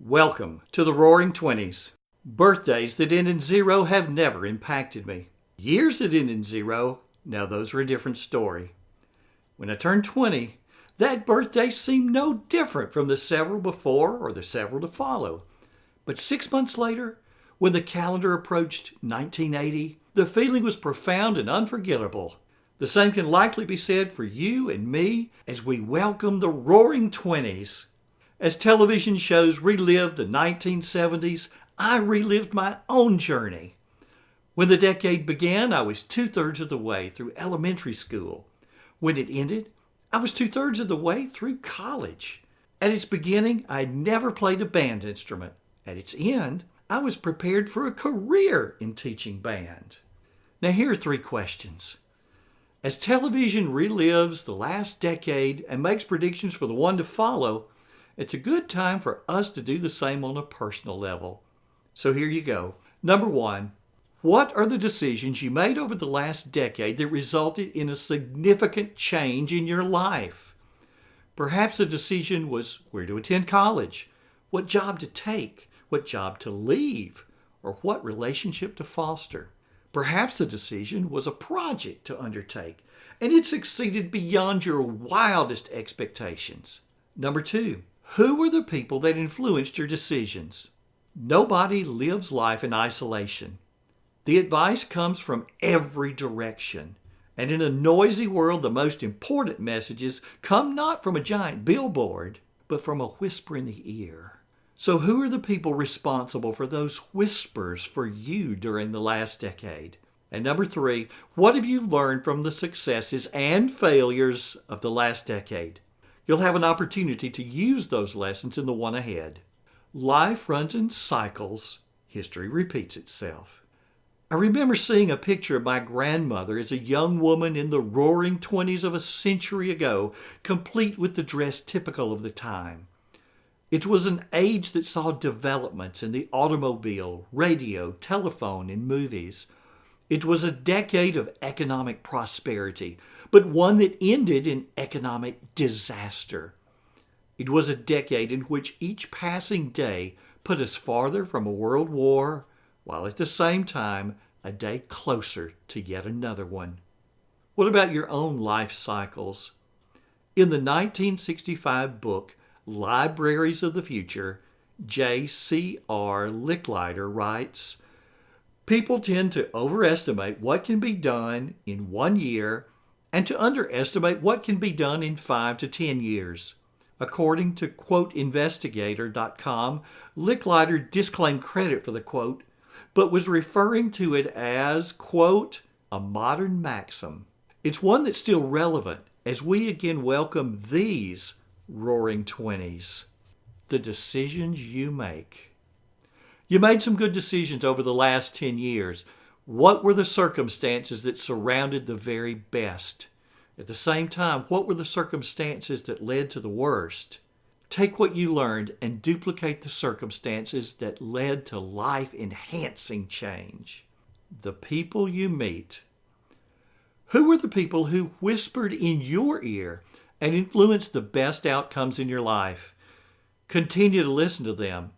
Welcome to the Roaring Twenties. Birthdays that end in zero have never impacted me. Years that end in zero, now those are a different story. When I turned 20, that birthday seemed no different from the several before or the several to follow. But 6 months later, when the calendar approached 1980, the feeling was profound and unforgettable. The same can likely be said for you and me as we welcome the Roaring Twenties. As television shows relived the 1970s, I relived my own journey. When the decade began, I was 2/3 of the way through elementary school. When it ended, I was 2/3 of the way through college. At its beginning, I had never played a band instrument. At its end, I was prepared for a career in teaching band. Now here are 3 questions. As television relives the last decade and makes predictions for the one to follow, it's a good time for us to do the same on a personal level. So here you go. Number 1, what are the decisions you made over the last decade that resulted in a significant change in your life? Perhaps the decision was where to attend college, what job to take, what job to leave, or what relationship to foster. Perhaps the decision was a project to undertake, and it succeeded beyond your wildest expectations. Number 2, who were the people that influenced your decisions? Nobody lives life in isolation. The advice comes from every direction. And in a noisy world, the most important messages come not from a giant billboard, but from a whisper in the ear. So who are the people responsible for those whispers for you during the last decade? And number 3, what have you learned from the successes and failures of the last decade? You'll have an opportunity to use those lessons in the one ahead. Life runs in cycles. History repeats itself. I remember seeing a picture of my grandmother as a young woman in the roaring 20s of a century ago, complete with the dress typical of the time. It was an age that saw developments in the automobile, radio, telephone, and movies. It was a decade of economic prosperity, but one that ended in economic disaster. It was a decade in which each passing day put us farther from a world war, while at the same time, a day closer to yet another one. What about your own life cycles? In the 1965 book, Libraries of the Future, J.C.R. Licklider writes, people tend to overestimate what can be done in 1 year and to underestimate what can be done in 5 to 10 years. According to quoteinvestigator.com, Licklider disclaimed credit for the quote, but was referring to it as, quote, a modern maxim. It's one that's still relevant as we again welcome these Roaring Twenties. The decisions you make. You made some good decisions over the last 10 years. What were the circumstances that surrounded the very best? At the same time, what were the circumstances that led to the worst? Take what you learned and duplicate the circumstances that led to life-enhancing change. The people you meet. Who were the people who whispered in your ear and influenced the best outcomes in your life? Continue to listen to them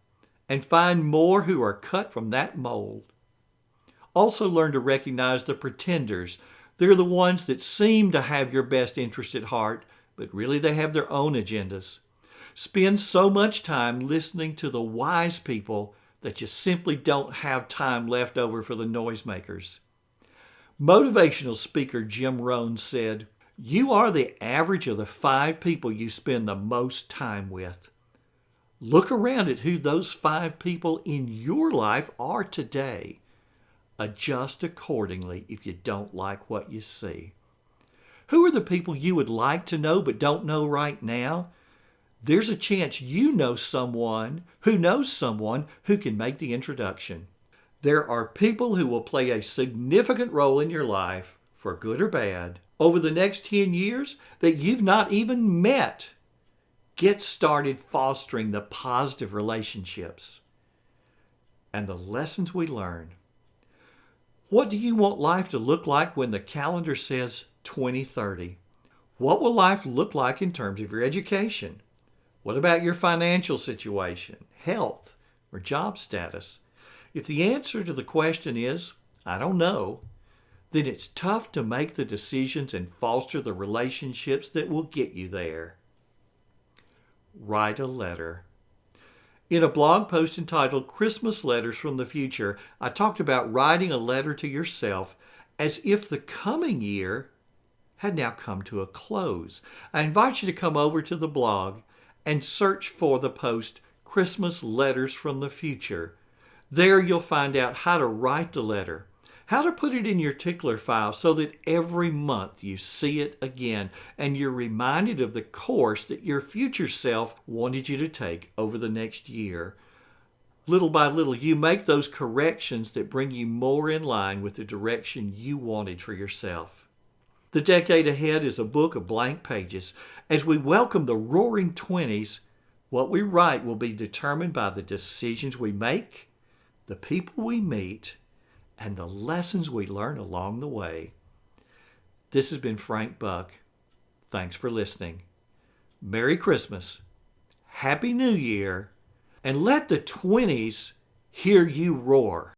and find more who are cut from that mold. Also learn to recognize the pretenders. They're the ones that seem to have your best interest at heart, but really they have their own agendas. Spend so much time listening to the wise people that you simply don't have time left over for the noisemakers. Motivational speaker Jim Rohn said, "You are the average of the 5 people you spend the most time with." Look around at who those 5 people in your life are today. Adjust accordingly if you don't like what you see. Who are the people you would like to know but don't know right now? There's a chance you know someone who knows someone who can make the introduction. There are people who will play a significant role in your life, for good or bad, over the next 10 years that you've not even met. Get started fostering the positive relationships and the lessons we learn. What do you want life to look like when the calendar says 2030? What will life look like in terms of your education? What about your financial situation, health, or job status? If the answer to the question is, I don't know, then it's tough to make the decisions and foster the relationships that will get you there. Write a letter. In a blog post entitled Christmas Letters from the Future, I talked about writing a letter to yourself as if the coming year had now come to a close. I invite you to come over to the blog and search for the post Christmas Letters from the Future. There you'll find out how to write the letter, how to put it in your tickler file so that every month you see it again and you're reminded of the course that your future self wanted you to take over the next year. Little by little, you make those corrections that bring you more in line with the direction you wanted for yourself. The decade ahead is a book of blank pages. As we welcome the roaring 20s, what we write will be determined by the decisions we make, the people we meet, and the lessons we learn along the way. This has been Frank Buck. Thanks for listening. Merry Christmas, Happy New Year, and let the 20s hear you roar.